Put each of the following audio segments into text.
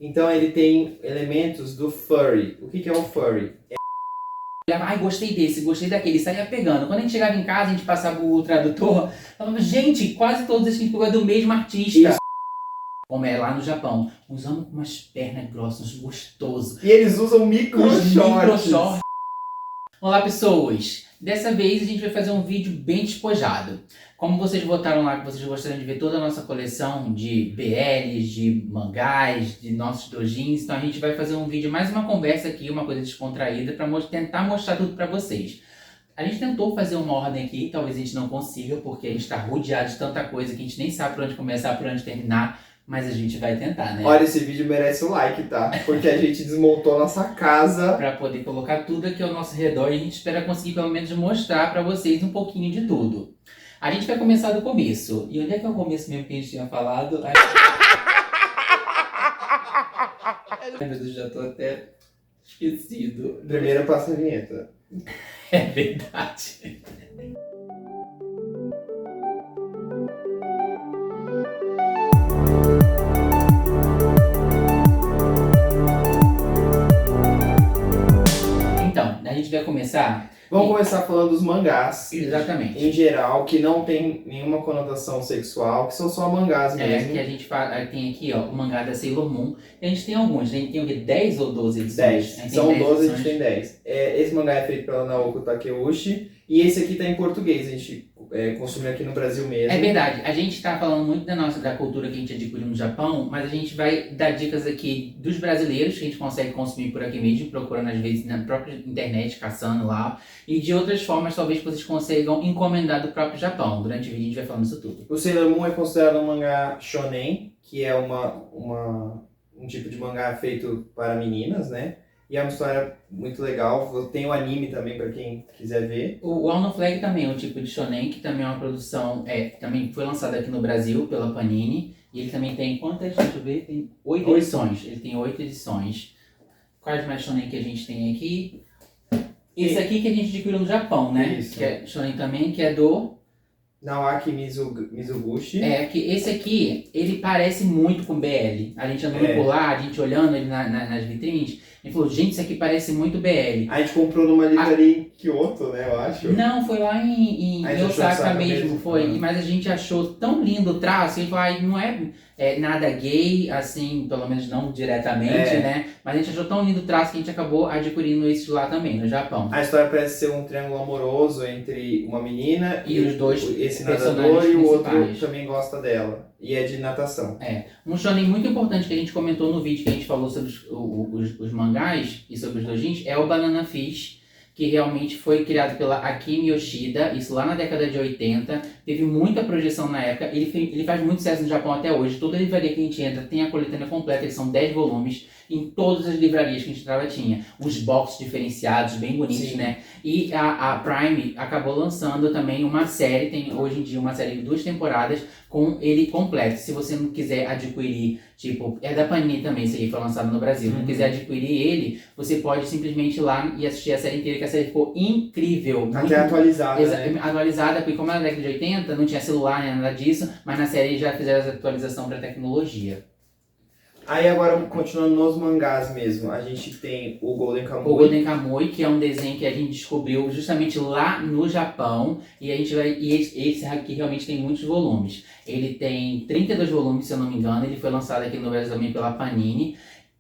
Então ele tem elementos do furry. O que é um furry? Ai, gostei desse, gostei daquele, saía pegando. Quando a gente chegava em casa, a gente passava o tradutor, falava, gente, quase todos esses pegou é do mesmo artista. Isso. Como é lá no Japão. Uns homens com umas pernas grossas, gostoso. E eles usam micro shorts. Olá, pessoas. Dessa vez a gente vai fazer um vídeo bem despojado. Como vocês votaram lá que vocês gostariam de ver toda a nossa coleção de BLs, de mangás, de nossos doujins, então a gente vai fazer um vídeo, mais uma conversa aqui, uma coisa descontraída, para tentar mostrar tudo para vocês. A gente tentou fazer uma ordem aqui, talvez a gente não consiga, porque a gente está rodeado de tanta coisa que a gente nem sabe por onde começar, por onde terminar, mas a gente vai tentar, né? Olha, esse vídeo merece um like, tá? Porque a gente desmontou a nossa casa para poder colocar tudo aqui ao nosso redor e a gente espera conseguir pelo menos mostrar para vocês um pouquinho de tudo. A gente vai começar do começo. E onde é que é o começo mesmo que a gente tinha falado? Ai, meu Deus, já tô até esquecido. Primeiro passa a vinheta. É verdade. Então, a gente vai começar... Vamos começar falando dos mangás. Exatamente. Em geral, que não tem nenhuma conotação sexual, que são só mangás mesmo. Que a gente tem aqui, ó, o mangá da Sailor Moon. E a gente tem alguns, a gente tem o quê? 10 ou 12 edições? 10. São 12, a gente tem 10. Esse mangá é feito pela Naoko Takeuchi. E esse aqui tá em português, a gente consome aqui no Brasil mesmo. É verdade, a gente tá falando muito da cultura que a gente adquiriu no Japão, mas a gente vai dar dicas aqui dos brasileiros, que a gente consegue consumir por aqui mesmo, procurando às vezes na própria internet, caçando lá, e de outras formas talvez vocês consigam encomendar do próprio Japão. Durante o vídeo a gente vai falando isso tudo. O Sailor Moon é considerado um mangá shonen, que é um tipo de mangá feito para meninas, né? E é uma história muito legal. Tem o anime também para quem quiser ver. O Alno Flag também é um tipo de shonen, que também é uma produção, também foi lançado aqui no Brasil pela Panini. E ele também tem, quantas? Deixa eu ver, tem 8 edições. Ele tem 8 edições. Quais mais shonen que a gente tem aqui? Esse aqui que a gente adquiriu no Japão, né? Isso. Que é shonen também, que é do... Naoki Mizuguchi. Que esse aqui, ele parece muito com BL. A gente andando por lá, a gente olhando ele nas vitrines, ele falou, gente, isso aqui parece muito BL. A gente comprou numa livraria em Kyoto, né, eu acho. Não, foi lá em Osaka mesmo, foi. Mas a gente achou tão lindo o traço, e falou, não é nada gay, assim, pelo menos não diretamente, né? Mas a gente achou tão lindo o traço que a gente acabou adquirindo esse lá também, no Japão. A história parece ser um triângulo amoroso entre uma menina e os dois esse nadador e o outro também gosta dela. E é de natação. Um shonen muito importante que a gente comentou no vídeo que a gente falou sobre os mangás e sobre os doujins é o Banana Fish, que realmente foi criado pela Akimi Yoshida, isso lá na década de 80, teve muita projeção na época, ele faz muito sucesso no Japão até hoje, toda livraria que a gente entra tem a coletânea completa, eles são 10 volumes, em todas as livrarias que a gente entrava tinha, os boxes diferenciados, bem bonitos, sim, né? E a Prime acabou lançando também uma série, tem hoje em dia uma série de 2 temporadas com ele completo. Se você não quiser adquirir, tipo, é da Panini também, esse aí foi lançado no Brasil, não quiser adquirir ele, você pode simplesmente ir lá e assistir a série inteira, que a série ficou incrível. Até atualizada, né? Atualizada, porque como era na década de 80, não tinha celular nem nada disso, mas na série já fizeram a atualização para tecnologia. Aí agora, continuando nos mangás mesmo, a gente tem o Golden Kamuy. O Golden Kamuy, que é um desenho que a gente descobriu justamente lá no Japão. E a gente vai. E esse aqui realmente tem muitos volumes. Ele tem 32 volumes, se eu não me engano. Ele foi lançado aqui no Brasil também pela Panini.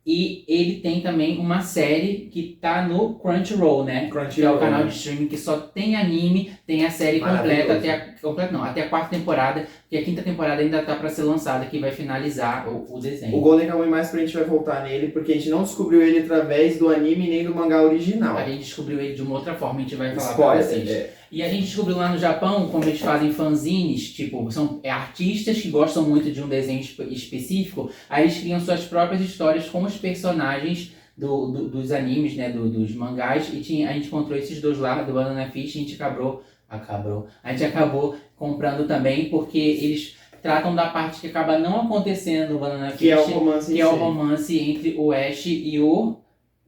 E ele tem também uma série que tá no Crunchyroll, né? Que é o canal de streaming que só tem anime, tem a série completa, até a 4ª temporada, e a 5ª temporada ainda tá pra ser lançada, que vai finalizar o desenho. O Golden Kamuy mais pra gente vai voltar nele, porque a gente não descobriu ele através do anime nem do mangá original. A gente descobriu ele de uma outra forma, a gente vai falar pra vocês. E a gente descobriu lá no Japão, como eles fazem fanzines, tipo, são artistas que gostam muito de um desenho específico, aí eles criam suas próprias histórias com os personagens dos animes, né, dos mangás, e a gente encontrou esses dois lá, do Banana Fish, e a gente acabou comprando também, porque eles tratam da parte que acaba não acontecendo no Banana Fish, que é o romance entre o Ash e o...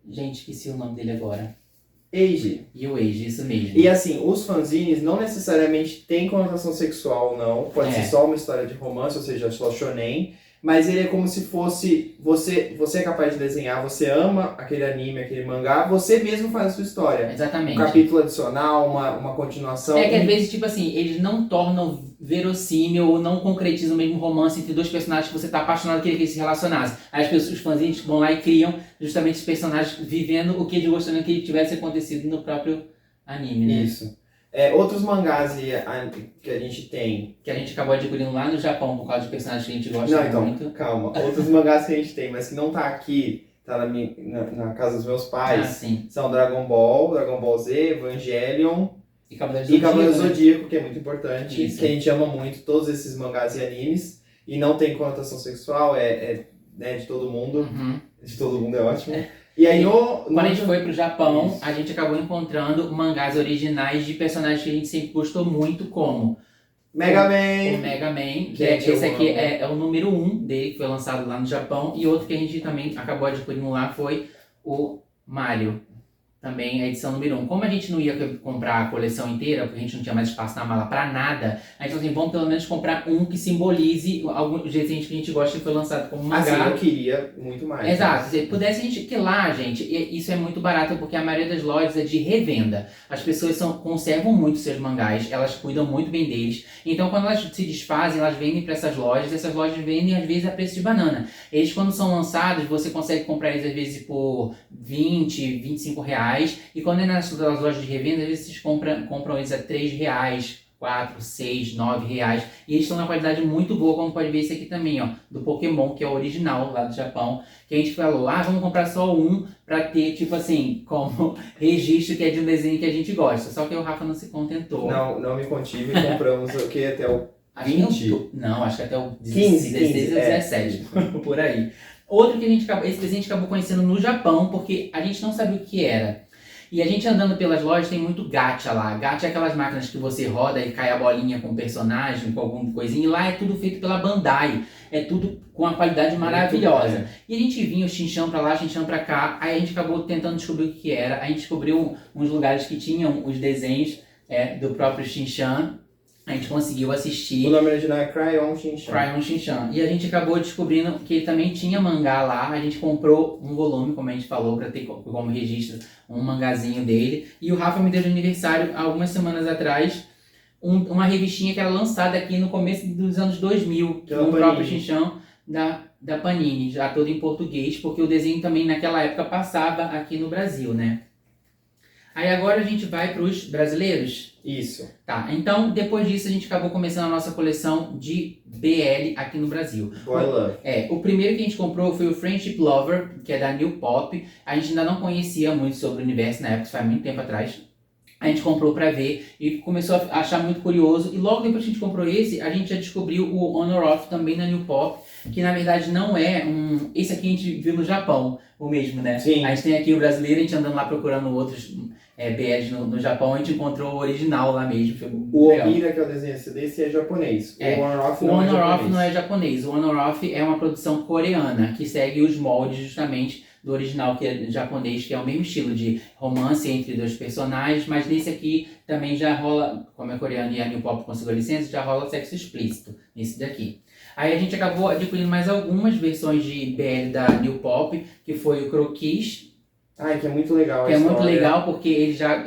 Gente, esqueci o nome dele agora. Eiji. E o Eiji, isso mesmo. E assim, os fanzines não necessariamente têm conotação sexual, não. Pode ser só uma história de romance, ou seja, só shonen. Mas ele é como se fosse, você é capaz de desenhar, você ama aquele anime, aquele mangá, você mesmo faz a sua história. Um Exatamente. capítulo adicional, uma continuação. É que às vezes, tipo assim, eles não tornam verossímil ou não concretizam o mesmo romance entre dois personagens que você tá apaixonado e queria que eles se relacionassem. Aí as pessoas, os fãzinhos vão lá e criam justamente os personagens vivendo o que eles gostariam que tivesse acontecido no próprio anime, né? Isso. Outros mangás que a gente tem. Que a gente acabou adquirindo lá no Japão por causa de personagens que a gente gosta Não, então, muito. calma. Outros mangás que a gente tem, mas que não tá aqui, tá na casa dos meus pais, Sim. são Dragon Ball Z, Evangelion E Cavaleiros e Cavaleiros do do Zodíaco, Zodíaco, que é muito importante, Isso. que a gente ama muito, todos esses mangás e animes, e não tem conotação sexual, né, de todo mundo. Uhum. De todo mundo é ótimo. E aí, Quando a gente foi pro Japão, Isso. a gente acabou encontrando mangás originais de personagens que a gente sempre gostou muito, como Mega o Man. Mega Man, que Gente, eu esse aqui amo. é o número 1 dele, que foi lançado lá no Japão, e outro que a gente também acabou adquirindo lá foi o Mario. Também a edição número 1. Como a gente não ia comprar a coleção inteira, porque a gente não tinha mais espaço na mala pra nada, a gente falou assim, vamos pelo menos comprar um que simbolize alguns desenhos que a gente gosta que foi lançado como mangá. Assim, eu queria muito mais. Exato, se pudesse a gente, que lá, gente, isso é muito barato porque a maioria das lojas é de revenda. As pessoas conservam muito seus mangás, elas cuidam muito bem deles. Então, quando elas se desfazem, elas vendem para essas lojas vendem às vezes a preço de banana. Eles, quando são lançados, você consegue comprar eles às vezes por 20, 25 reais. E quando é nas lojas de revenda, às vezes vocês compram eles a 3 reais. 4, 6, 9 reais. E eles estão na qualidade muito boa, como pode ver esse aqui também, ó, do Pokémon, que é o original lá do Japão. Que a gente falou, vamos comprar só um pra ter, tipo assim, como registro que é de um desenho que a gente gosta. Só que o Rafa não se contentou. Não me contive, compramos o que até o Acho 20? Não, acho que até o 15, 16 ou 17, por aí. Outro que esse desenho a gente acabou conhecendo no Japão, porque a gente não sabia o que era. E a gente andando pelas lojas tem muito gacha lá. Gacha é aquelas máquinas que você roda e cai a bolinha com o personagem, com alguma coisinha. E lá é tudo feito pela Bandai. É tudo com uma qualidade maravilhosa. E a gente vinha o Shin-Chan pra lá, Shin-Chan pra cá. Aí a gente acabou tentando descobrir o que era. A gente descobriu uns lugares que tinham os desenhos do próprio Shin-Chan. A gente conseguiu assistir. O nome original é Crayon Shin-Chan. Crayon Shin-Chan. E a gente acabou descobrindo que ele também tinha mangá lá. A gente comprou um volume, como a gente falou, para ter como registro um mangazinho dele. E o Rafa me deu de aniversário, algumas semanas atrás, uma revistinha que era lançada aqui no começo dos anos 2000, com o próprio Shin-Chan da Panini, já todo em português, porque o desenho também naquela época passava aqui no Brasil, né? Aí agora a gente vai para os brasileiros. Isso. Tá, então depois disso a gente acabou começando a nossa coleção de BL aqui no Brasil. Boy Love. O primeiro que a gente comprou foi o Friendship Lover, que é da New Pop. A gente ainda não conhecia muito sobre o universo na época, isso faz muito tempo atrás. A gente comprou pra ver e começou a achar muito curioso. E logo depois que a gente comprou esse, a gente já descobriu o Honor Off também na New Pop, que na verdade não é esse aqui a gente viu no Japão, o mesmo, né? Sim. A gente tem aqui o brasileiro, a gente andando lá procurando outros BLs no Japão, a gente encontrou o original lá mesmo. Foi o legal. Obira, que é o desenho desse é japonês. O Honor Off o não é Honor japonês. Off não é japonês. O Honor Off é uma produção coreana, que segue os moldes justamente do original, que é japonês, que é o mesmo estilo de romance entre dois personagens, mas nesse aqui também já rola, como é coreano e a New Pop conseguiu a licença, já rola sexo explícito, nesse daqui. Aí a gente acabou adquirindo mais algumas versões de BL da New Pop, que foi o Croquis. Que é muito legal. Que é muito legal porque ele já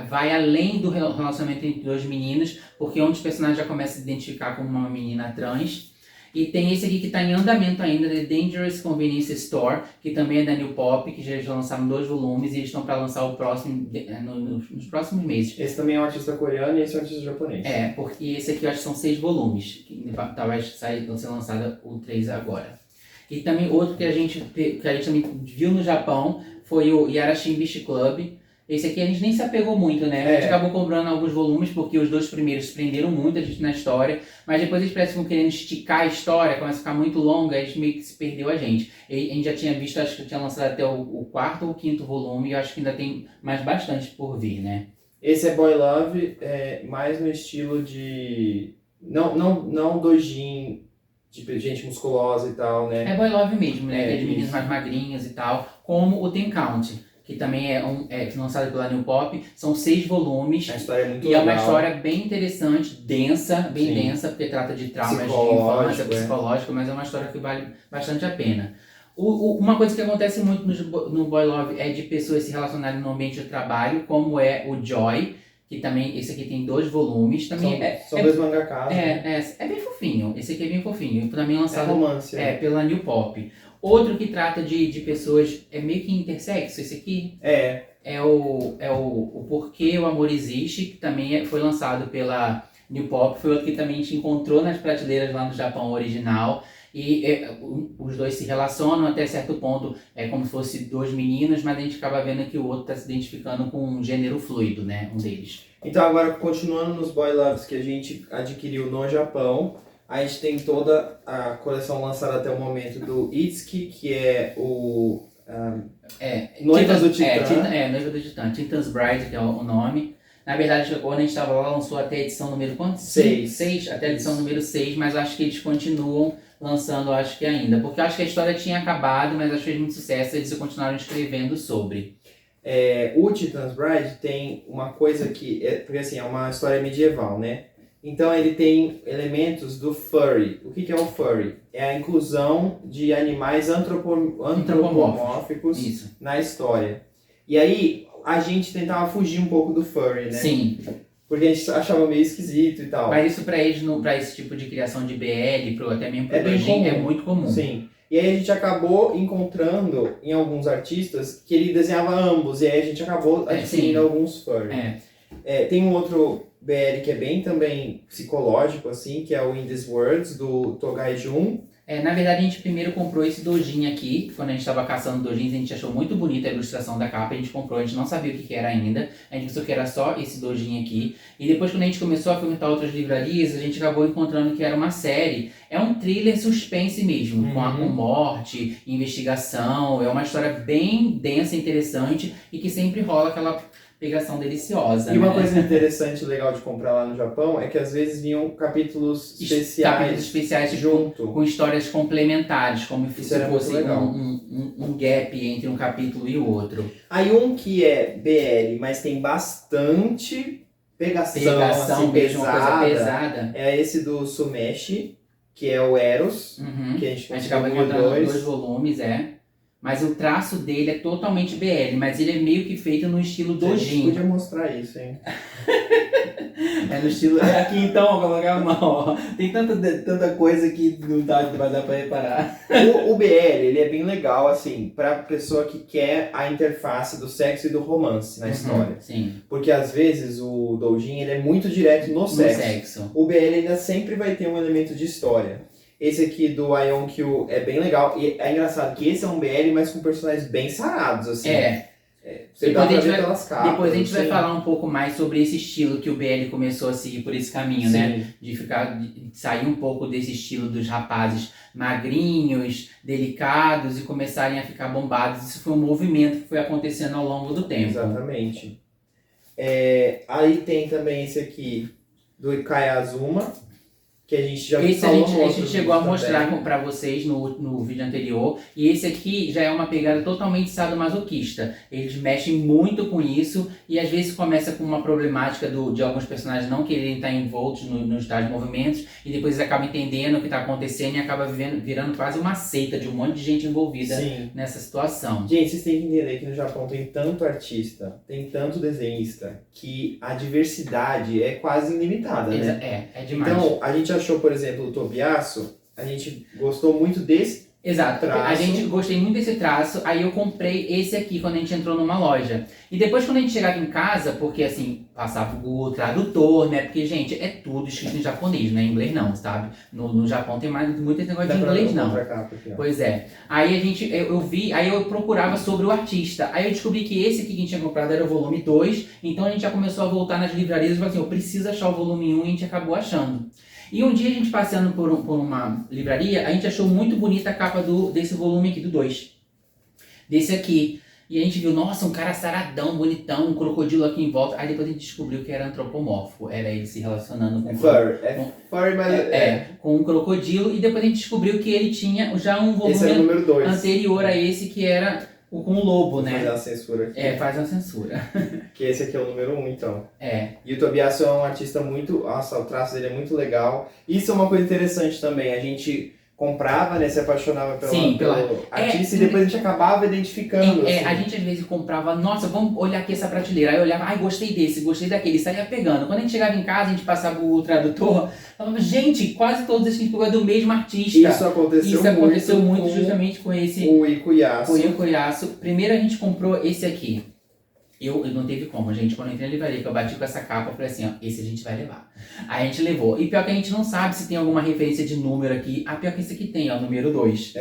vai além do relacionamento entre dois meninos, porque um dos personagens já começa a se identificar como uma menina trans. E tem esse aqui que está em andamento ainda, The Dangerous Convenience Store, que também é da New Pop, que já lançaram 2 volumes e eles estão para lançar o próximo nos próximos meses. Esse também é um artista coreano e esse é um artista japonês. Porque esse aqui eu acho que são 6 volumes, que vai ser lançado o 3 agora. E também outro que a gente também viu no Japão foi o Yarashin Beach Club. Esse aqui a gente nem se apegou muito, né? A gente acabou comprando alguns volumes, porque os 2 primeiros prenderam muito a gente na história, mas depois eles parecem que vão querendo esticar a história, começa a ficar muito longa, a gente meio que se perdeu a gente. E a gente já tinha visto, acho que tinha lançado até o 4º ou 5º volume, e eu acho que ainda tem mais bastante por vir, né? Esse é Boy Love, mais no estilo de... Não doujin, tipo, gente musculosa e tal, né? É Boy Love mesmo, né? Aqueles meninos mais magrinhos e tal, como o Ten Count, que também é lançado pela New Pop. São 6 volumes. A história é muito E legal. é uma história bem interessante, densa, bem Sim. densa, porque trata de traumas de Psicológico, infância, psicológico, mas é uma história que vale bastante a pena. Uma coisa que acontece muito no Boy Love é de pessoas se relacionarem no ambiente de trabalho, como é o Joy, que também, esse aqui tem 2 volumes. Também São 2 mangakas, né? é bem fofinho, esse aqui é bem fofinho. Também É lançado romance. pela New Pop. Outro que trata de pessoas, é meio que intersexo esse aqui. É o Porquê o Amor Existe, que também foi lançado pela New Pop. Foi outro que também a gente encontrou nas prateleiras lá no Japão original. E os dois se relacionam até certo ponto, é como se fosse 2 meninos, mas a gente acaba vendo que o outro está se identificando com um gênero fluido, né? Um deles. Então agora, continuando nos Boy Loves que a gente adquiriu no Japão, a gente tem toda a coleção lançada até o momento do Itsuki, que é o Noiva do Titã. Noiva do Titã. Titan's Bride, que é o nome. Na verdade, quando a gente estava lá, lançou até a edição número quanto? 6. Até a edição número 6, mas acho que eles continuam lançando, acho que ainda. Porque eu acho que a história tinha acabado, mas acho que fez muito sucesso e eles continuaram escrevendo sobre. O Titan's Bride tem uma coisa que... porque assim, é uma história medieval, né? Então ele tem elementos do furry. O que é o furry? É a inclusão de animais antropomórficos Isso. na história. E aí a gente tentava fugir um pouco do furry, né? Sim. Porque a gente achava meio esquisito e tal. Mas isso pra eles, pra esse tipo de criação de BL, até mesmo pro É bem doujin, comum. é muito comum. Sim. E aí a gente acabou encontrando em alguns artistas que ele desenhava ambos. E aí a gente acabou adquirindo alguns furry. Tem um outro BL que é bem também psicológico, assim, que é o In These Words, do Togai Jun. Na verdade, a gente primeiro comprou esse doujin aqui. Quando a gente estava caçando doujins, a gente achou muito bonita a ilustração da capa. A gente comprou, a gente não sabia o que era ainda. A gente pensou que era só esse doujin aqui. E depois, quando a gente começou a perguntar outras livrarias, a gente acabou encontrando que era uma série. É um thriller suspense mesmo, com morte, investigação. É uma história bem densa, interessante e que sempre rola aquela pegação deliciosa. E uma coisa interessante e legal de comprar lá no Japão é que às vezes vinham capítulos especiais junto. Com histórias complementares, como se fosse um gap entre um capítulo e o outro. Aí um que é BL, mas tem bastante pegação assim, mesmo, uma coisa pesada. É esse do Sumeshi, que é o Eros, que a gente acaba encontrando 2 volumes, Mas o traço dele é totalmente BL, mas ele é meio que feito no estilo doujin. A gente podia mostrar isso, hein? É no estilo... aqui então, vou colocar a mão, ó. Tem tanta coisa que não vai dar pra reparar. O BL, ele é bem legal, assim, pra pessoa que quer a interface do sexo e do romance na história. Sim. Porque às vezes o doujin, ele é muito direto no sexo. O BL ainda sempre vai ter um elemento de história. Esse aqui do Ionkyu é bem legal. E é engraçado que esse é um BL, mas com personagens bem sarados, assim. Você dá pra ver pelas capas. Depois a gente vai falar um pouco mais sobre esse estilo que o BL começou a seguir por esse caminho, né? De sair um pouco desse estilo dos rapazes magrinhos, delicados e começarem a ficar bombados. Isso foi um movimento que foi acontecendo ao longo do tempo. Exatamente. Aí tem também esse aqui do Ikai Azuma, que a gente já falou. A gente chegou a mostrar para vocês no vídeo anterior. E esse aqui já é uma pegada totalmente sadomasoquista. Eles mexem muito com isso e às vezes começa com uma problemática de alguns personagens não quererem estar envoltos nos tais movimentos e depois eles acabam entendendo o que está acontecendo e acaba virando quase uma seita de um monte de gente envolvida nessa situação. Gente, vocês têm que entender que no Japão tem tanto artista, tem tanto desenhista, que a diversidade é quase ilimitada, né? É demais. Então, a gente achou, por exemplo, o Tobiasso, a gente gostou muito desse traço. A gente gostei muito desse traço, aí eu comprei esse aqui quando a gente entrou numa loja. E depois quando a gente chegava em casa, porque assim, passava o Google Tradutor, né? Porque, gente, é tudo escrito em japonês, não é em inglês não, sabe? No Japão tem muito esse negócio de inglês não. Pois é. Aí eu vi, aí eu procurava sobre o artista. Aí eu descobri que esse aqui que a gente tinha comprado era o volume 2, então a gente já começou a voltar nas livrarias e falou assim, eu preciso achar o volume 1 e a gente acabou achando. E um dia a gente passeando por uma livraria, a gente achou muito bonita a capa desse volume aqui, do 2. Desse aqui. E a gente viu, nossa, um cara saradão, bonitão, um crocodilo aqui em volta. Aí depois a gente descobriu que era antropomórfico. Era ele se relacionando com... Furry, mas... com um crocodilo. E depois a gente descobriu que ele tinha já um volume número 2. Anterior a esse, que era com o lobo, Vou fazer né? uma censura aqui. Faz uma censura. Que esse aqui é o número 1, então. É. E o Tobiasso é um artista muito... Nossa, o traço dele é muito legal. Isso é uma coisa interessante também. A gente comprava, né? Se apaixonava pelo artista e depois a gente acabava identificando. Assim. A gente às vezes comprava, nossa, vamos olhar aqui essa prateleira. Aí eu olhava, ai, gostei desse, gostei daquele. E saía pegando. Quando a gente chegava em casa, a gente passava o tradutor. Falava, gente, quase todos esses é do mesmo artista. Isso aconteceu muito justamente com esse... O Ikuyasu. O Ikuyasu. Primeiro a gente comprou esse aqui. Eu não teve como, gente. Quando eu entrei na livraria, que eu bati com essa capa, eu falei assim, ó, esse a gente vai levar. Aí a gente levou. E pior que a gente não sabe se tem alguma referência de número aqui. Ah, pior que esse aqui tem, ó, número 2.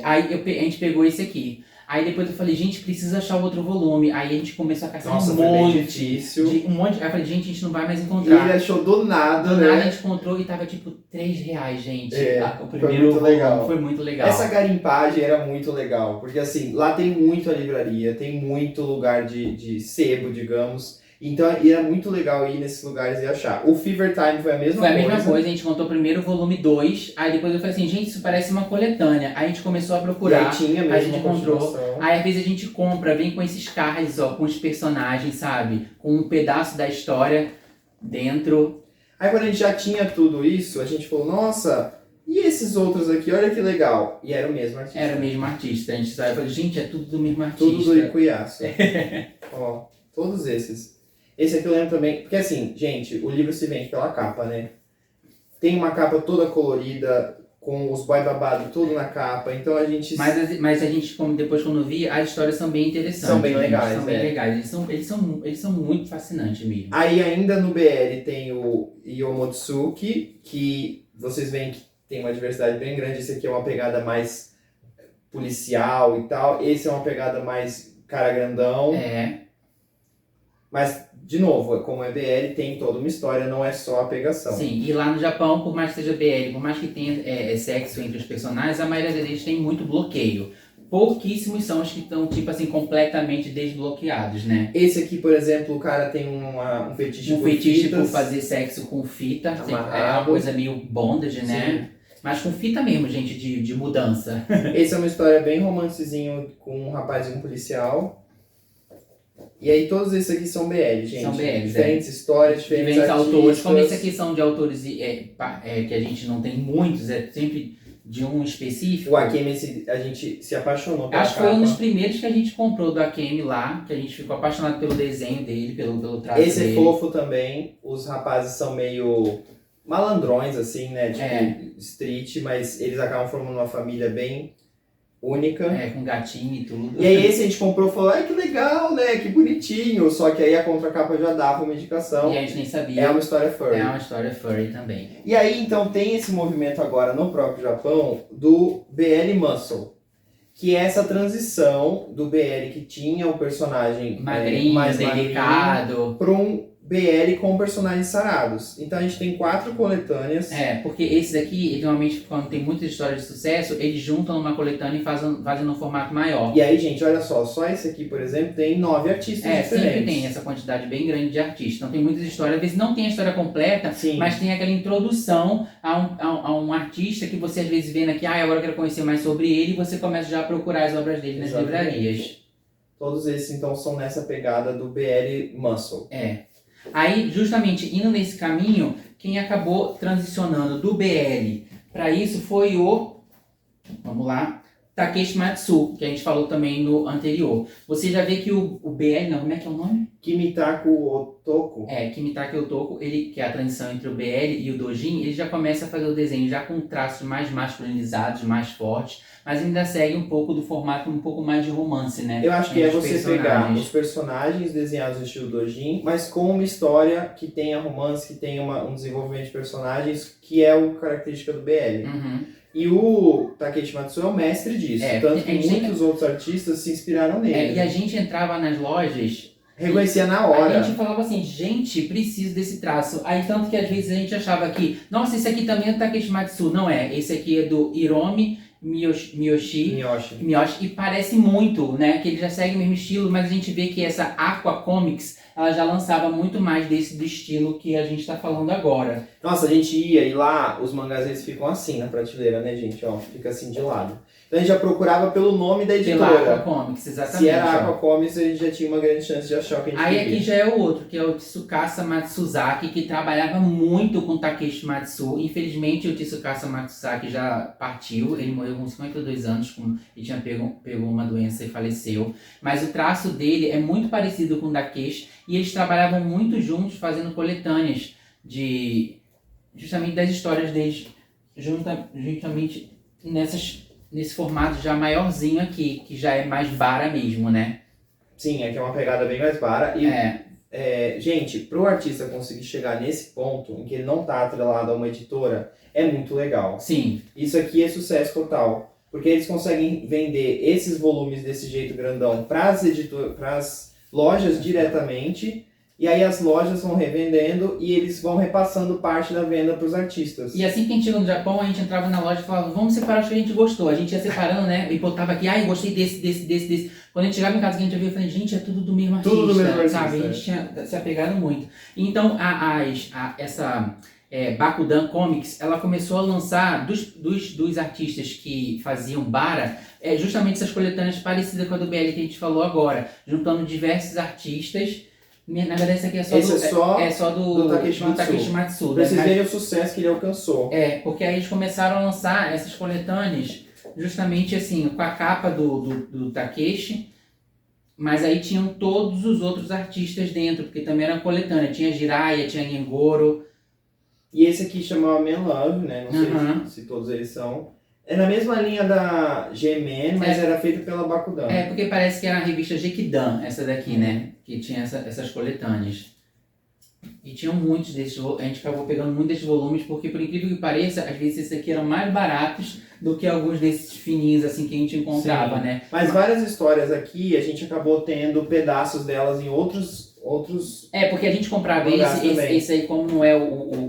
Aí a gente pegou esse aqui. Aí depois eu falei, gente, precisa achar o outro volume. Aí a gente começou a caçar um monte. Difícil. Aí eu falei, gente, a gente não vai mais E encontrar. ele achou do nada, Do né? nada a gente encontrou e tava tipo R$3, gente. O primeiro foi muito legal. Foi muito legal. Essa garimpagem era muito legal, porque assim, lá tem muito a livraria, tem muito lugar de sebo, digamos. Então era muito legal ir nesses lugares e achar. O Fever Time foi a mesma coisa. Foi a mesma coisa, a gente contou primeiro o volume 2, aí depois eu falei assim, gente, isso parece uma coletânea. Aí a gente começou a procurar, e aí tinha mesmo a gente uma encontrou. continuação. Aí às vezes a gente compra, vem com esses cards, ó, com os personagens, sabe? Com um pedaço da história dentro. Aí quando a gente já tinha tudo isso, a gente falou, nossa, e esses outros aqui, olha que legal. E era o mesmo artista. Era o mesmo artista. A gente sabe, falou, gente, é tudo do mesmo artista. Tudo do Ikuyasu. Ó, todos esses. Esse aqui eu lembro também, porque assim, gente, o livro se vende pela capa, né? Tem uma capa toda colorida, com os boy babado tudo na capa, então a gente... Mas a gente, como depois quando vi, as histórias são bem interessantes. São bem legais, São bem legais. Eles são muito fascinantes mesmo. Aí ainda no BL tem o Yomotsuki, que vocês veem que tem uma diversidade bem grande. Esse aqui é uma pegada mais policial e tal. Esse é uma pegada mais cara grandão. Mas, de novo, como é BL, tem toda uma história, não é só a pegação. Sim, e lá no Japão, por mais que seja BL, por mais que tenha sexo entre os personagens, a maioria deles tem muito bloqueio. Pouquíssimos são os que estão, tipo assim, completamente desbloqueados, né? Esse aqui, por exemplo, o cara tem um fetiche por por fazer sexo com fita. É uma coisa meio bondage, né? Sim. Mas com fita mesmo, gente, de mudança. Essa é uma história bem romancezinho com um rapaz e um policial. E aí todos esses aqui são BL, gente. São BL, diferentes histórias, diferentes autores. Como esse aqui são de autores que a gente não tem muitos, é sempre de um específico. O Akemi, a gente se apaixonou pela Acho que foi um dos primeiros que a gente comprou do Akemi lá, que a gente ficou apaixonado pelo desenho dele, pelo traço dele. Esse é fofo também. Os rapazes são meio malandrões, assim, né? Tipo, street, mas eles acabam formando uma família bem única. Com gatinho e tudo. E aí esse a gente comprou e falou, ai que legal, né? Que bonitinho. Só que aí a contracapa já dava uma indicação. E a gente nem sabia. É uma história furry. É uma história furry também. E aí então tem esse movimento agora no próprio Japão do BL Muscle. Que é essa transição do BL que tinha o personagem magrinho, mais delicado, para um BL com personagens sarados. Então a gente tem 4 coletâneas. Porque esses aqui, normalmente, quando tem muitas histórias de sucesso, eles juntam numa coletânea e fazem num formato maior. E aí, gente, olha só esse aqui, por exemplo, tem 9 artistas diferentes. Sempre tem essa quantidade bem grande de artistas. Então tem muitas histórias, às vezes não tem a história completa, sim, mas tem aquela introdução a um artista que você às vezes vê aqui, agora eu quero conhecer mais sobre ele, e você começa já a procurar as obras dele nas livrarias. Todos esses, então, são nessa pegada do BL Muscle. Aí, justamente, indo nesse caminho, quem acabou transicionando do BL para isso foi vamos lá, Takeshi Matsu, que a gente falou também no anterior. Você já vê que o BL, não, como é que é o nome? Kimitaku Otoko. Kimitaku Otoko, ele, que é a transição entre o BL e o Dojin, ele já começa a fazer o desenho já com traços mais masculinizados, mais fortes, mas ainda segue um pouco do formato um pouco mais de romance, né? Eu acho que é você pegar os personagens desenhados no estilo Dojin, mas com uma história que tenha romance, que tenha um desenvolvimento de personagens, que é a característica do BL. E o Takeshi Matsu é o mestre disso, tanto que muitos outros artistas se inspiraram nele. E a gente entrava nas lojas... Reconhecia na hora. A gente falava assim, gente, preciso desse traço. Aí tanto que às vezes a gente achava que, nossa, esse aqui também é do Takeshi Matsu. Não é, esse aqui é do Hiromi Miyoshi, e parece muito, né, que ele já segue o mesmo estilo, mas a gente vê que essa Aqua Comics, ela já lançava muito mais do estilo que a gente está falando agora. Nossa, a gente ia e lá, os mangás eles ficam assim na prateleira, né, gente, ó, fica assim de lado. Então a gente já procurava pelo nome da Pela editora. Aqua Comics, exatamente. Se era ó. Aqua Comics, a gente já tinha uma grande chance de achar o que a gente Aí queria. aqui já é o outro, que é o Tsukasa Matsuzaki, que trabalhava muito com Takeshi Matsu. Infelizmente o Tsukasa Matsuzaki já partiu, ele morreu com 52 anos, ele tinha pegou uma doença e faleceu. Mas o traço dele é muito parecido com o Takeshi, e eles trabalhavam muito juntos fazendo coletâneas justamente das histórias deles, juntamente nesse formato já maiorzinho aqui, que já é mais bara mesmo, né? Sim, aqui é uma pegada bem mais bara. E, gente, pro artista conseguir chegar nesse ponto, em que ele não tá atrelado a uma editora, é muito legal. Sim. Isso aqui é sucesso total. Porque eles conseguem vender esses volumes desse jeito grandão para as lojas diretamente, e aí as lojas vão revendendo e eles vão repassando parte da venda para os artistas. E assim que a gente chegou no Japão, a gente entrava na loja e falava, vamos separar os que a gente gostou. A gente ia separando, né? E botava aqui, gostei desse. Quando a gente chegava em casa que a gente via, eu falei, gente, é tudo do mesmo artista. Tudo do mesmo artista, sabe? A gente tinha se apegado muito. Então, essa Bakudan Comics, ela começou a lançar dos artistas que faziam bara, justamente essas coletâneas parecidas com a do BL que a gente falou agora, juntando diversos artistas. Na verdade, esse aqui é só do Takeshi Matsu. Pra vocês verem o sucesso que ele alcançou. Porque aí eles começaram a lançar essas coletâneas justamente assim, com a capa do Takeshi, mas aí tinham todos os outros artistas dentro, porque também era coletânea. Tinha Jiraiya, tinha Gengoro. E esse aqui chamava Man Love, né? Não sei se todos eles são. É na mesma linha da G-Man, mas era feito pela Bakudan. Porque parece que era a revista Gekidan, essa daqui, né? Que tinha essas coletâneas. E tinham muitos desses, a gente acabou pegando muitos desses volumes, porque por incrível que pareça, às vezes esses aqui eram mais baratos do que alguns desses fininhos assim que a gente encontrava, né? Mas várias histórias aqui, a gente acabou tendo pedaços delas em outros... porque a gente comprava esse aí, como não é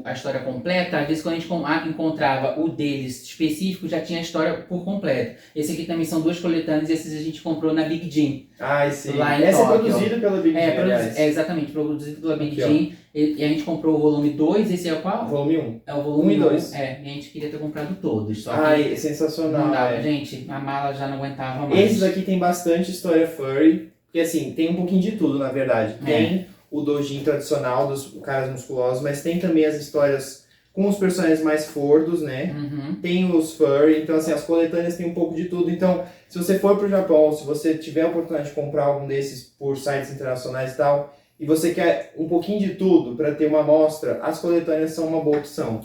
a história completa, às vezes quando a gente encontrava o deles específico, já tinha a história por completo. Esse aqui também são duas coletâneas, esses a gente comprou na Big Jim. Sim. Lá em Essa Tóquio. é produzida pela Big Jim, exatamente, produzido pela Big aqui, Jim. E a gente comprou o volume 2, esse é o qual? Volume 1. É o volume 1 e 2. E a gente queria ter comprado todos, só que sensacional. não dava, gente, a mala já não aguentava mais. Esses aqui tem bastante história furry, porque assim, tem um pouquinho de tudo, na verdade. Tem o doujin tradicional dos caras musculosos, mas tem também as histórias com os personagens mais fordos, né? Tem os furry, então assim, as coletâneas tem um pouco de tudo. Então, se você for pro Japão, se você tiver a oportunidade de comprar algum desses por sites internacionais e tal, e você quer um pouquinho de tudo para ter uma amostra, as coletâneas são uma boa opção.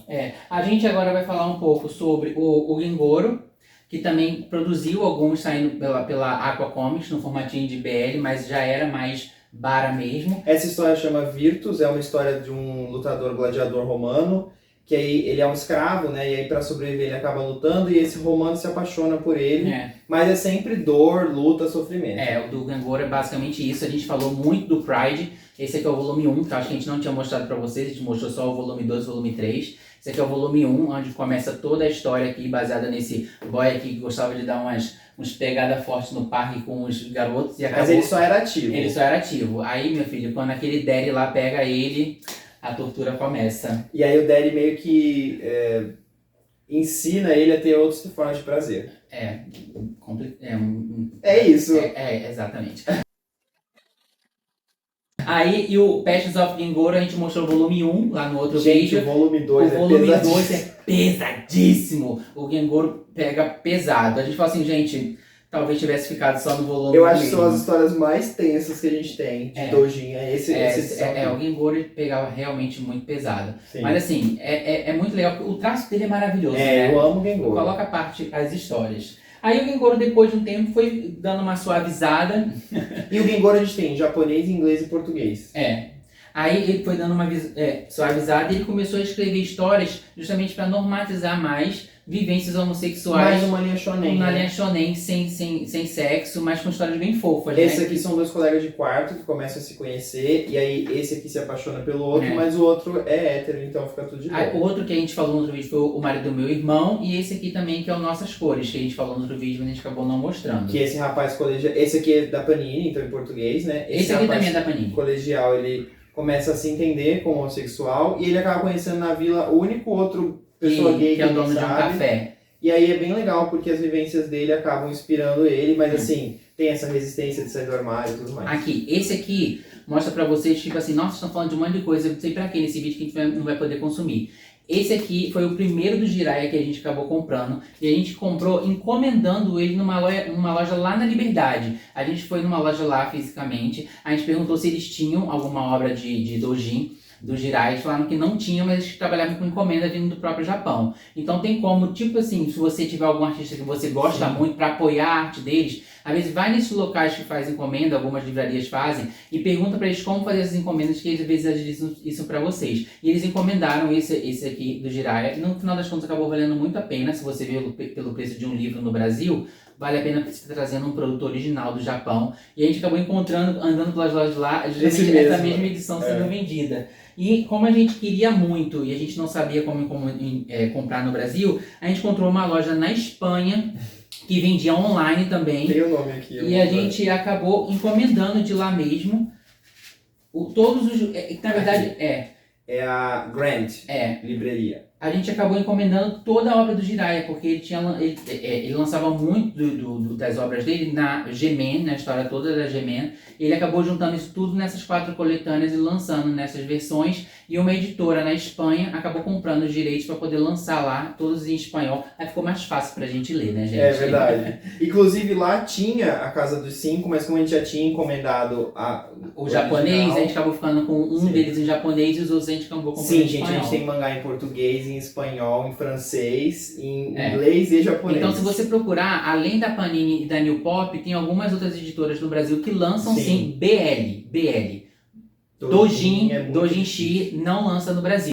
A gente agora vai falar um pouco sobre o Gengoro, que também produziu alguns saindo pela Aqua Comics no formatinho de BL, mas já era mais bara mesmo. Essa história chama Virtus, é uma história de um lutador gladiador romano, que aí ele é um escravo, né? E aí para sobreviver ele acaba lutando e esse romano se apaixona por ele. Mas é sempre dor, luta, sofrimento. O do Gengoro é basicamente isso. A gente falou muito do Pride. Esse aqui é o volume 1, que eu acho que a gente não tinha mostrado para vocês. A gente mostrou só o volume 2 e o volume 3. Esse aqui é o volume 1, onde começa toda a história aqui, baseada nesse boy aqui que gostava de dar uns pegadas fortes no parque com os garotos. E Mas ele só era ativo. Ele só era ativo. Aí, meu filho, quando aquele Daddy lá pega ele, a tortura começa. E aí o Daddy meio que ensina ele a ter outras formas de prazer. É isso. Exatamente. Aí, e o Passions of Gengoro, a gente mostrou o volume 1 lá no outro vídeo. O volume 2 O volume 2 é pesadíssimo. O Gengoro pega pesado. A gente fala assim, gente, talvez tivesse ficado só no volume 1. Eu acho que são as histórias mais tensas que a gente tem de doujin. O Gengoro pegava realmente muito pesado. Sim. Mas assim, é muito legal. O traço dele é maravilhoso, né? Eu amo o Gengoro. Coloca a parte, as histórias. Aí o Gengoro, depois de um tempo, foi dando uma suavizada. E o Gengoro a gente tem em japonês, inglês e português. Aí ele foi dando uma suavizada e ele começou a escrever histórias justamente para normatizar mais vivências homossexuais. Mais uma linha shonen. Uma linha shonen sem sexo, mas com histórias bem fofas. Esse né? aqui são dois colegas de quarto que começam a se conhecer, e aí esse aqui se apaixona pelo outro, mas o outro é hétero, então fica tudo de boa. O outro que a gente falou no outro vídeo foi o marido do meu irmão, e esse aqui também que é o Nossas Cores, que a gente falou no outro vídeo, mas a gente acabou não mostrando. Que esse rapaz colegial, esse aqui é da Panini, então em português, né? Esse aqui também é da Panini. Colegial, ele começa a se entender como homossexual, e ele acaba conhecendo na vila o único outro pessoa gay que é o dono de um café. E aí é bem legal, porque as vivências dele acabam inspirando ele, mas assim, tem essa resistência de sair do armário e tudo mais. Aqui, esse aqui mostra pra vocês, tipo assim, nossa, vocês estão falando de um monte de coisa, eu não sei pra que nesse vídeo que a gente não vai poder consumir. Esse aqui foi o primeiro do Jiraiya que a gente acabou comprando, e a gente comprou encomendando ele numa loja lá na Liberdade. A gente foi numa loja lá fisicamente, a gente perguntou se eles tinham alguma obra de doujin do Jiraiya, eles falaram que não tinha, mas eles trabalhavam com encomenda vindo do próprio Japão. Então tem como, tipo assim, se você tiver algum artista que você gosta muito para apoiar a arte deles, às vezes vai nesses locais que fazem encomenda, algumas livrarias fazem, e pergunta para eles como fazer essas encomendas, que às vezes agilizam isso para vocês. E eles encomendaram esse aqui do Jiraiya, e no final das contas acabou valendo muito a pena, se você vê pelo preço de um livro no Brasil, vale a pena você estar trazendo um produto original do Japão. E a gente acabou encontrando, andando pelas lojas lá, justamente essa mesma edição sendo vendida. E como a gente queria muito e a gente não sabia como comprar no Brasil, a gente encontrou uma loja na Espanha que vendia online também. Tem o nome aqui. E a gente acabou encomendando de lá mesmo. Todos os... na verdade, É a Grant Livraria. a gente acabou encomendando toda a obra do Jiraiya, porque ele lançava muito das obras dele na G-Man, na história toda da G-Man. Ele acabou juntando isso tudo nessas 4 coletâneas e lançando nessas versões. E uma editora na Espanha acabou comprando os direitos para poder lançar lá, todos em espanhol. Aí ficou mais fácil pra gente ler, né, gente? É verdade. Inclusive lá tinha a Casa dos 5, mas como a gente já tinha encomendado o japonês, a gente acabou ficando com um deles em japonês e os outros a gente acabou comprando em espanhol. Sim, gente, a gente tem mangá em português, em espanhol, em francês, em inglês e japonês. Então, se você procurar, além da Panini e da New Pop, tem algumas outras editoras no Brasil que lançam sim BL. Doujinshi não lança no Brasil.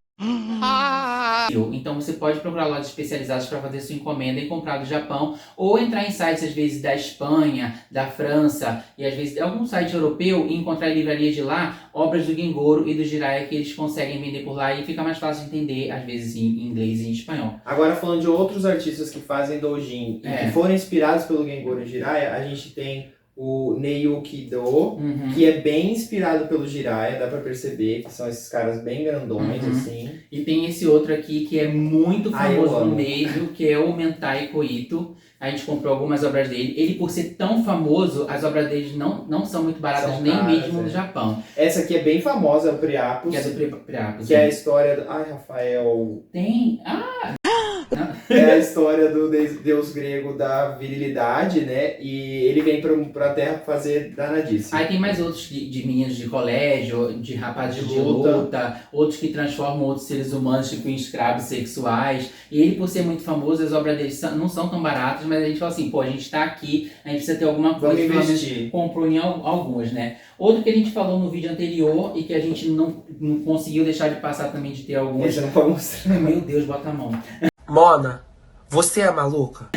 Então você pode procurar lojas especializadas para fazer sua encomenda e comprar do Japão, ou entrar em sites às vezes da Espanha, da França e às vezes de algum site europeu e encontrar em livrarias de lá obras do Gengoro e do Jiraiya que eles conseguem vender por lá e fica mais fácil de entender às vezes em inglês e em espanhol. Agora falando de outros artistas que fazem doujin e que foram inspirados pelo Gengoro e Jiraiya, a gente tem o Neiyuki Do, que é bem inspirado pelo Jiraiya, dá pra perceber que são esses caras bem grandões, assim. E tem esse outro aqui que é muito famoso no meio, que é o Mentai Koito. A gente comprou algumas obras dele. Ele, por ser tão famoso, as obras dele não são muito baratas, são nem caras, mesmo no Japão. Essa aqui é bem famosa, é o Priapus. Que é do Priapus. Que é a história do... Ai, Rafael... Tem... É a história do deus grego da virilidade, né? E ele vem pra Terra fazer danadice. Aí tem mais outros de meninos de colégio, de rapazes de luta, outros que transformam outros seres humanos tipo em escravos sexuais. E ele, por ser muito famoso, as obras dele não são tão baratas, mas a gente fala assim, pô, a gente tá aqui, a gente precisa ter alguma coisa. Vamos investir. Comprou em algumas, né? Outro que a gente falou no vídeo anterior e que a gente não conseguiu deixar de passar também de ter alguns. Esse não pode mostrar. Meu Deus, bota a mão. Mona, você é maluca?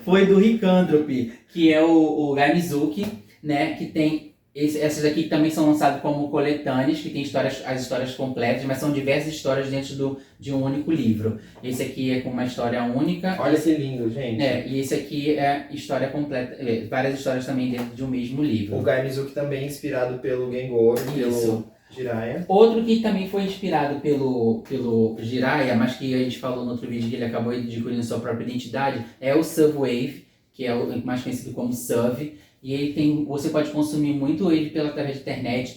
Foi do Ricanthropy, que é o Gamizuki, né? Que tem essas aqui que também são lançadas como coletâneas, que tem as histórias completas, mas são diversas histórias dentro de um único livro. Esse aqui é com uma história única. Olha que lindo, gente. E esse aqui é história completa, várias histórias também dentro de um mesmo livro. O Gamizuki também é inspirado pelo Gengoro, pelo Jiraiya. Outro que também foi inspirado pelo Jiraiya, mas que a gente falou no outro vídeo que ele acabou adquirindo sua própria identidade, é o Subwave, que é o mais conhecido como Sub. E ele você pode consumir muito ele através da internet,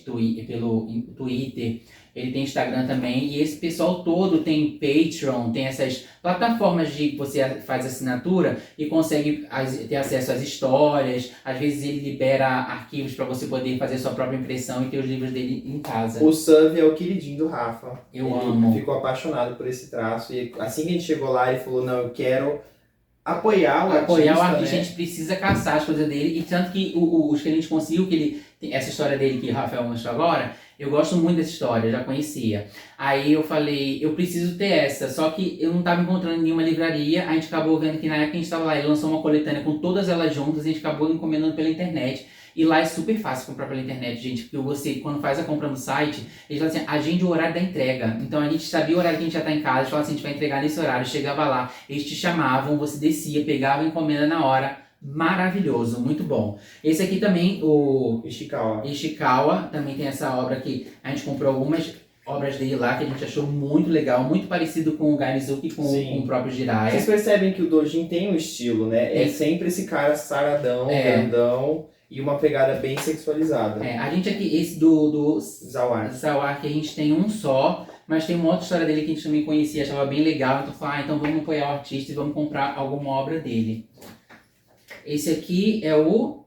pelo Twitter, ele tem Instagram também. E esse pessoal todo tem Patreon, tem essas plataformas de que você faz assinatura e consegue ter acesso às histórias. Às vezes ele libera arquivos para você poder fazer sua própria impressão e ter os livros dele em casa. O Sub é o queridinho do Rafa. Ele amo. Ficou apaixonado por esse traço e assim que a gente chegou lá ele falou, não, eu quero apoiar o artista, a gente precisa caçar as coisas dele, e tanto que os que a gente conseguiu, essa história dele que o Rafael mostrou agora, eu gosto muito dessa história, eu já conhecia. Aí eu falei, eu preciso ter essa, só que eu não estava encontrando em nenhuma livraria, a gente acabou vendo que na época que a gente estava lá, ele lançou uma coletânea com todas elas juntas, a gente acabou encomendando pela internet. E lá é super fácil comprar pela internet, gente, porque você, quando faz a compra no site, eles falam assim, agende o horário da entrega. Então a gente sabia o horário que a gente já tá em casa, a gente falava assim, a gente vai entregar nesse horário, chegava lá, eles te chamavam, você descia, pegava a encomenda na hora. Maravilhoso, muito bom. Esse aqui também, o Ishikawa, também tem essa obra que a gente comprou algumas. obras dele lá que a gente achou muito legal, muito parecido com o Gaizuki, com Sim. o próprio Jiraiya. Vocês percebem que o Dojin tem um estilo, né? É É. sempre esse cara saradão, É. grandão e uma pegada bem sexualizada. A gente aqui, esse do Zawar. Zawar, que a gente tem um só, mas tem uma outra história dele que a gente também conhecia, achava bem legal, então falou, então vamos apoiar o artista e vamos comprar alguma obra dele. Esse aqui é o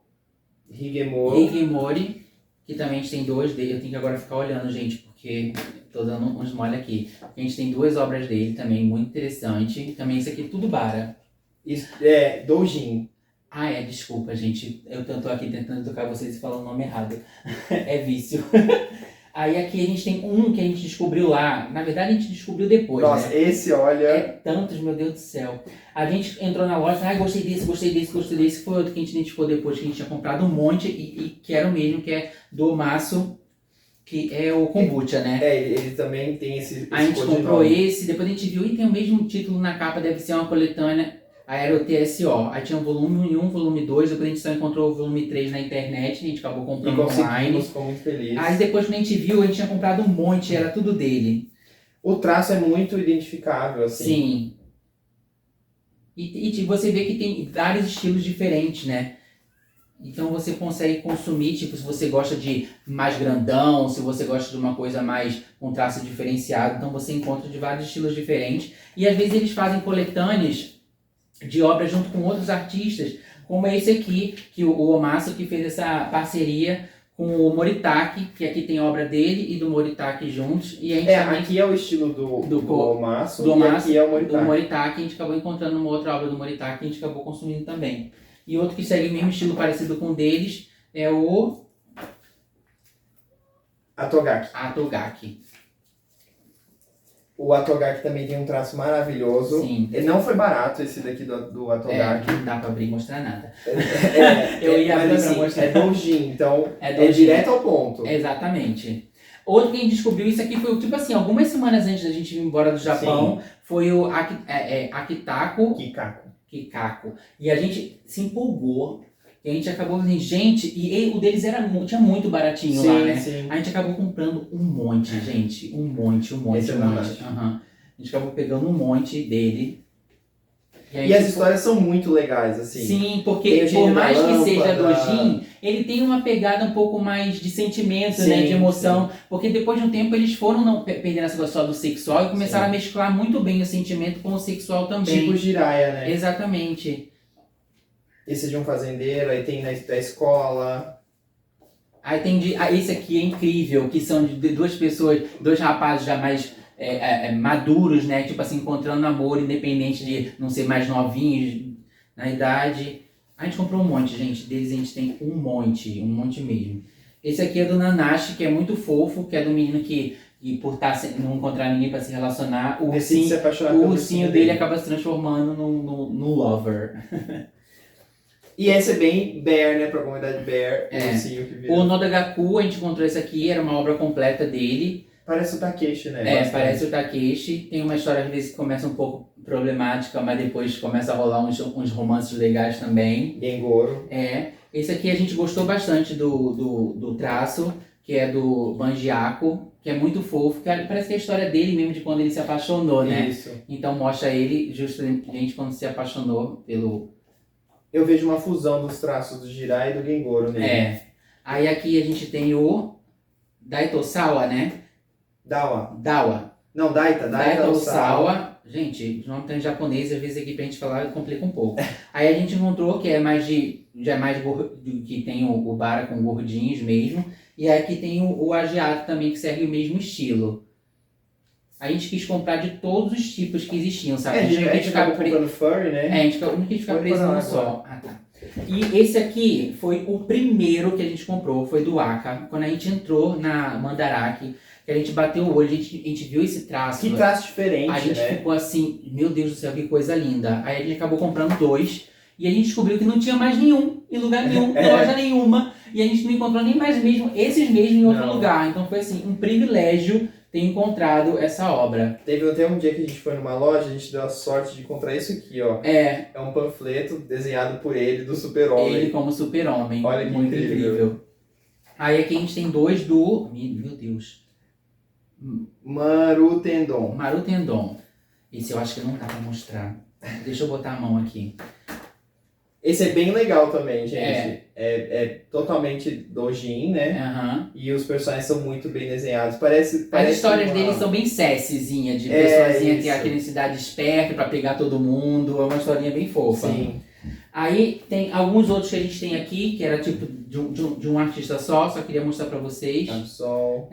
Higemoro. Higemori, que também a gente tem dois dele, eu tenho que agora ficar olhando, gente, porque tô dando uns mole aqui. A gente tem duas obras dele também, muito interessante. Também esse aqui tudo bara. Dojin. Desculpa, gente. Eu tô aqui tentando educar vocês e falando o nome errado. É vício. Aí aqui a gente tem um que a gente descobriu lá. Na verdade, a gente descobriu depois, Nossa, né? esse, olha... É tantos, meu Deus do céu. A gente entrou na loja e gostei desse. Foi outro que a gente identificou depois, que a gente tinha comprado um monte e que era o mesmo, que é do Omasu, que é o kombucha, né? Ele também tem esse A gente codinome. comprou esse, depois a gente viu e tem o mesmo título na capa, deve ser uma coletânea. Aí era o TSO. Aí tinha o volume 1, volume 2, depois a gente só encontrou o volume 3 na internet, a gente acabou E comprando online. conseguimos, ficou muito feliz. Aí depois quando a gente viu, a gente tinha comprado um monte, era tudo dele. O traço é muito identificável, assim. Sim. E você vê que tem vários estilos diferentes, né? Então você consegue consumir, tipo, se você gosta de mais grandão, se você gosta de uma coisa mais com traço diferenciado, então você encontra de vários estilos diferentes. E às vezes eles fazem coletâneas de obras junto com outros artistas, como esse aqui, que o Omasu que fez essa parceria com o Moritaki, que aqui tem obra dele e do Moritaki juntos. E a gente também, Aqui é o estilo do Omasu, e aqui é o Moritaki. do Moritaki, a gente acabou encontrando uma outra obra do Moritaki e a gente acabou consumindo também. E outro que segue o mesmo estilo parecido com o deles é o Atogaki. Atogaki. O Atogaki também tem um traço maravilhoso. Sim. Ele não foi barato esse daqui do Atogaki. Não dá pra abrir e mostrar nada. Eu ia abrir pra mostrar. É Dojin, então É é Dojin. direto ao ponto. Exatamente. Outro que a gente descobriu, isso aqui foi tipo assim, algumas semanas antes da gente ir embora do Japão, foi o Akitako Kikaku. E a gente se empolgou. E a gente acabou dizendo, gente, o deles tinha muito baratinho lá, né? Sim. A gente acabou comprando um monte, gente. Um monte. Esse é verdade. Aham. A gente acabou pegando um monte dele. E as histórias são muito legais, assim. Sim, porque Tem o por gênio mais da que seja lâmpada. Dojin, ele tem uma pegada um pouco mais de sentimento, Sim, né? De emoção. Porque depois de um tempo eles foram perdendo essa coisa só do sexual e começaram a mesclar muito bem o sentimento com o sexual também. Tipo Jiraiya, né? Exatamente. Esse é de um fazendeiro, aí tem da escola. Aí tem esse aqui é incrível, que são de duas pessoas, dois rapazes já mais maduros, né? Tipo assim, encontrando amor, independente de não ser mais novinhos na idade. A gente comprou um monte, gente. Deles a gente tem um monte mesmo. Esse aqui é do Nanashi, que é muito fofo, que é do menino que por não encontrar ninguém pra se relacionar, o Decide se apaixonar o pelo ursinho dele acaba se transformando no lover. E esse é bem bear, né? Pra comunidade bear. É. O ursinho que vira. O Nodagaku, a gente encontrou esse aqui, era uma obra completa dele. Parece o Takeshi, né? Bastante. Parece o Takeshi. Tem uma história às vezes que começa um pouco problemática, mas depois começa a rolar uns romances legais também. Gengoro. Esse aqui a gente gostou bastante do traço, que é do Banjiako, que é muito fofo. Parece que é a história dele mesmo, de quando ele se apaixonou, né? Isso. Então mostra ele justamente quando se apaixonou pelo... Eu vejo uma fusão dos traços do Jiraiya e do Gengoro nele. Aí aqui a gente tem o Daito-sawa, né? Dawa. Não, Daita Osawa. Osawa. Gente, os nomes estão em japonês, às vezes aqui pra gente falar complica um pouco. Aí a gente encontrou que já é mais que tem o bara com gordinhos mesmo. E aqui tem o Agiato também, que segue o mesmo estilo. A gente quis comprar de todos os tipos que existiam, sabe? A gente acabou preso. comprando furry, né? A gente não quis ficar Pode preso parar num só. Tá. E esse aqui foi o primeiro que a gente comprou, foi do Aka. Quando a gente entrou na Mandarake, que a gente bateu o olho, a gente viu esse traço. Que traço diferente, A gente né? ficou assim, meu Deus do céu, que coisa linda. Aí a gente acabou comprando 2 e a gente descobriu que não tinha mais nenhum, em lugar nenhum, em loja nenhuma. E a gente não encontrou nem mais esses mesmos em outro lugar. Então foi assim, um privilégio ter encontrado essa obra. Teve até um dia que a gente foi numa loja, a gente deu a sorte de encontrar isso aqui, ó. É um panfleto desenhado por ele, do Super-Homem. Ele como Super-Homem. Olha que muito incrível. Aí aqui a gente tem 2 do... Meu Deus. Marutendon. Marutendon. Esse eu acho que não dá pra mostrar. Deixa eu botar a mão aqui. Esse é bem legal também, gente. É totalmente doujin, né? Aham. E os personagens são muito bem desenhados. Parece As histórias uma... deles são bem sessezinha, de É, pessoazinha que tem isso. aquela cidade esperta pra pegar todo mundo. É uma historinha bem fofa. Sim. Aí tem alguns outros que a gente tem aqui, que era tipo de um artista só queria mostrar pra vocês. Absol.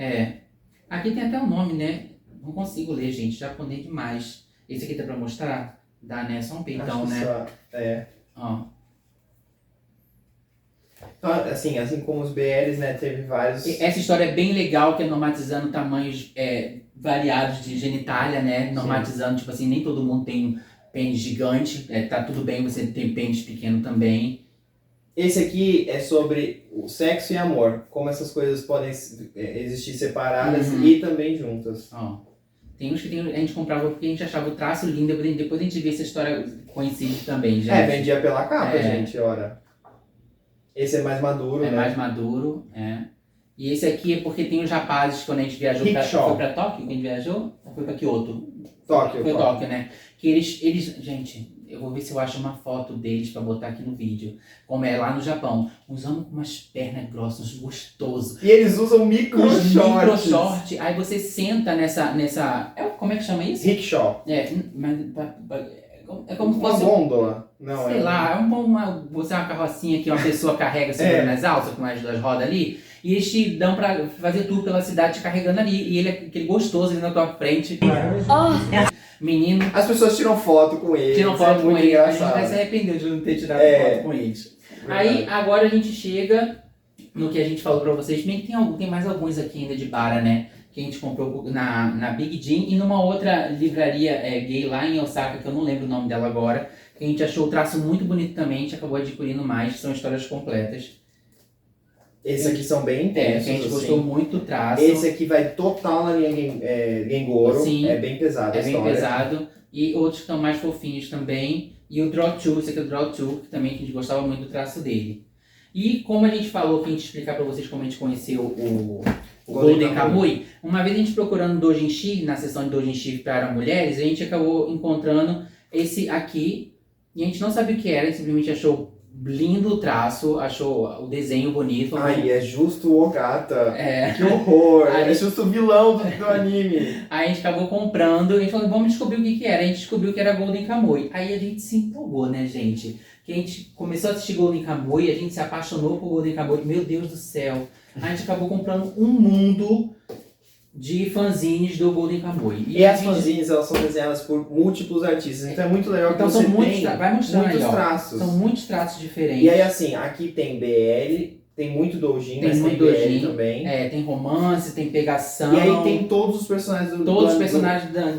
Aqui tem até o nome, né? Não consigo ler, gente, japonês demais. Esse aqui dá pra mostrar? Dá, né? Só um peitão, Acho que né? Ó. Então, assim como os BLs, né? Teve vários... Essa história é bem legal, que é normatizando tamanhos variados de genitália, né? Normatizando, tipo assim, nem todo mundo tem um pênis gigante. Tá tudo bem você ter pênis pequeno também. Esse aqui é sobre o sexo e amor. Como essas coisas podem existir separadas e também juntas. Ó. Tem uns que a gente comprava porque a gente achava o traço lindo, depois a gente vê essa história coincide também, gente. Vendia pela capa, gente, ora. Esse é mais maduro, né? Mais maduro, E esse aqui é porque tem os rapazes, quando a gente viajou foi pra Tóquio, que a gente viajou? Ou foi pra Kyoto? Tóquio. Foi Tóquio, né? Que eles, gente, eu vou ver se eu acho uma foto deles pra botar aqui no vídeo. Como é lá no Japão. Uns homens com umas pernas grossas, uns gostosos. E eles usam micro shorts. Aí você senta nessa... como é que chama isso? Rickshaw. É como se Uma fosse... gôndola. Não, Sei lá, você é uma carrocinha que uma pessoa carrega segurando nas alças, com as duas rodas ali, e eles te dão pra fazer tour pela cidade te carregando ali, e ele é aquele gostoso ali na tua frente. Menino. As pessoas tiram foto com eles. Tiram foto com eles, a gente engraçado. vai se arrepender de não ter tirado foto com eles. Verdade. Aí, agora a gente chega no que a gente falou pra vocês, bem que tem mais alguns aqui ainda de Bara, né? Que a gente comprou na Big Jin e numa outra livraria gay lá em Osaka, que eu não lembro o nome dela agora, que a gente achou o traço muito bonito também, a gente acabou adquirindo mais, que são histórias completas. Esses aqui são bem intensos, que a gente gostou muito do traço. Esse aqui vai total na linha Gengoro. Sim, é bem pesado a história. É bem pesado. E outros que estão mais fofinhos também. E o Draw 2, esse aqui é o Draw 2, que também a gente gostava muito do traço dele. E como a gente falou, que a gente explicar pra vocês como a gente conheceu o Golden Kamuy, uma vez a gente procurando doujinshi, na seção de doujinshi para mulheres, a gente acabou encontrando esse aqui, e a gente não sabia o que era, a gente simplesmente achou lindo o traço, achou o desenho bonito. Ai, é justo o Ogata. Que horror. É justo o vilão do anime. Aí a gente acabou comprando, e a gente falou, vamos descobrir o que era. A gente descobriu que era Golden Kamuy. Aí a gente se empolgou, né, gente? Que a gente começou a assistir Golden Kamuy, a gente se apaixonou por Golden Kamuy. Meu Deus do céu. A gente acabou comprando um mundo de fanzines do Golden Kamuy. E as fanzines, elas são desenhadas por múltiplos artistas. Então é muito legal que você tem vai mostrar muitos aí, traços. São muitos traços diferentes. E aí, assim, aqui tem BL, tem muito doujin, mas tem BL também. Tem romance, tem pegação. E aí tem todos os personagens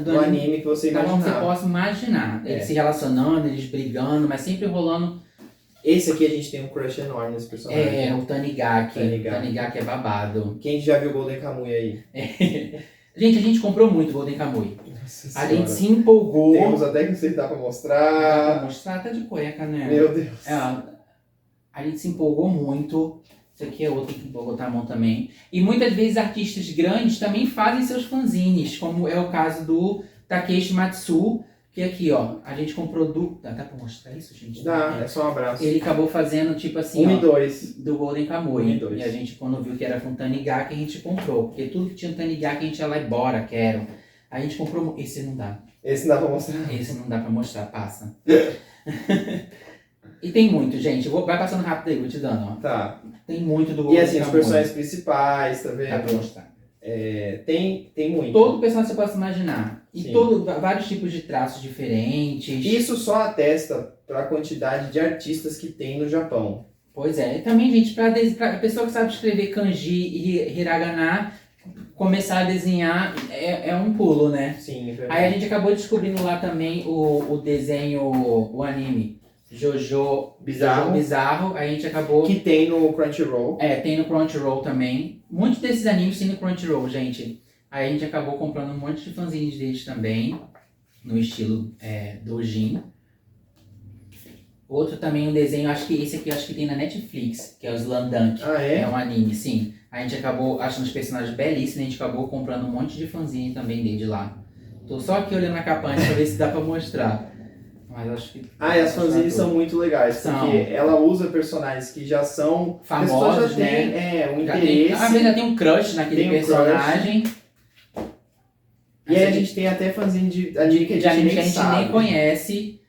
do anime que você imaginar. Então você possa imaginar. Eles se relacionando, eles brigando, mas sempre rolando. Esse aqui a gente tem um crush enorme nesse personagem. O Tanigaki. Tanigaki é babado. Quem já viu Golden Kamuy aí? Gente, a gente comprou muito Golden Kamuy. Nossa a senhora. gente se empolgou. Temos até que não sei se dá pra mostrar. Dá pra mostrar, tá de cueca, né? Meu Deus. A gente se empolgou muito. Esse aqui é outro que vou botar a mão também. E muitas vezes artistas grandes também fazem seus fanzines, como é o caso do Takeshi Matsu, que aqui, ó, a gente comprou Dá pra mostrar isso, gente? Dá, é só um abraço. Ele acabou fazendo, tipo assim, 1 e 2. do Golden Kamuy. 1 e 2. E a gente, quando viu que era com Tanigaki, a gente comprou. Porque tudo que tinha Tanigaki, a gente ia lá e bora, quero. Aí a gente comprou... Esse não dá. Esse não dá pra mostrar. Esse não dá pra mostrar, passa. E tem muito, gente. Vai passando rápido aí, vou te dando, ó. Tá. Tem muito do Golden E assim, Kamuy. os personagens principais, tá vendo? Dá pra mostrar. Tem muito. Todo personagem você possa imaginar. E vários tipos de traços diferentes. Isso só atesta para a quantidade de artistas que tem no Japão. Pois é. E também, gente, pra pessoa que sabe escrever kanji e hiragana, começar a desenhar é um pulo, né? Sim, é verdade. Aí a gente acabou descobrindo lá também o desenho, o anime Jojo Bizarro. Aí a gente acabou... Que tem no Crunchyroll. Tem no Crunchyroll também. Muitos desses animes tem no Crunchyroll, gente. Aí a gente acabou comprando um monte de fanzines deles também, no estilo doujin. Outro também, um desenho, acho que esse aqui acho que tem na Netflix, que é o Slamdunk. Ah, é? É um anime, sim. A gente acabou achando os personagens belíssimos, a gente acabou comprando um monte de fanzinho também dele lá. Tô só aqui olhando a capa antes pra ver se dá pra mostrar. Mas acho que... Ah, e as fanzines são muito legais, São. porque ela usa personagens que já são... a pessoa famosos, já tem, né? um Já interesse. às vezes já tem um crush naquele Tem um personagem. E aí a gente tem até fanzine de anime que a De gente anime que nem a gente sabe. nem conhece.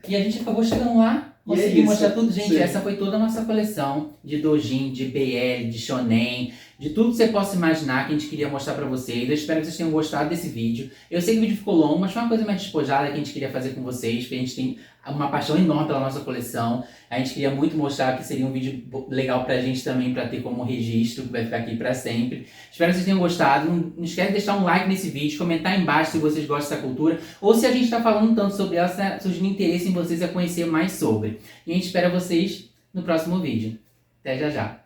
E a gente acabou chegando lá, E é consegui isso. mostrar tudo. Gente, Sim. essa foi toda a nossa coleção de Dojin, de BL, de Shonen, de tudo que você possa imaginar que a gente queria mostrar pra vocês. Eu espero que vocês tenham gostado desse vídeo. Eu sei que o vídeo ficou longo, mas foi uma coisa mais despojada que a gente queria fazer com vocês, porque a gente tem uma paixão enorme pela nossa coleção. A gente queria muito mostrar que seria um vídeo legal pra gente também, pra ter como registro, que vai ficar aqui pra sempre. Espero que vocês tenham gostado. Não esquece de deixar um like nesse vídeo, comentar aí embaixo se vocês gostam dessa cultura, ou se a gente tá falando tanto sobre ela, tá surgindo interesse em vocês a conhecer mais sobre. E a gente espera vocês no próximo vídeo. Até já já!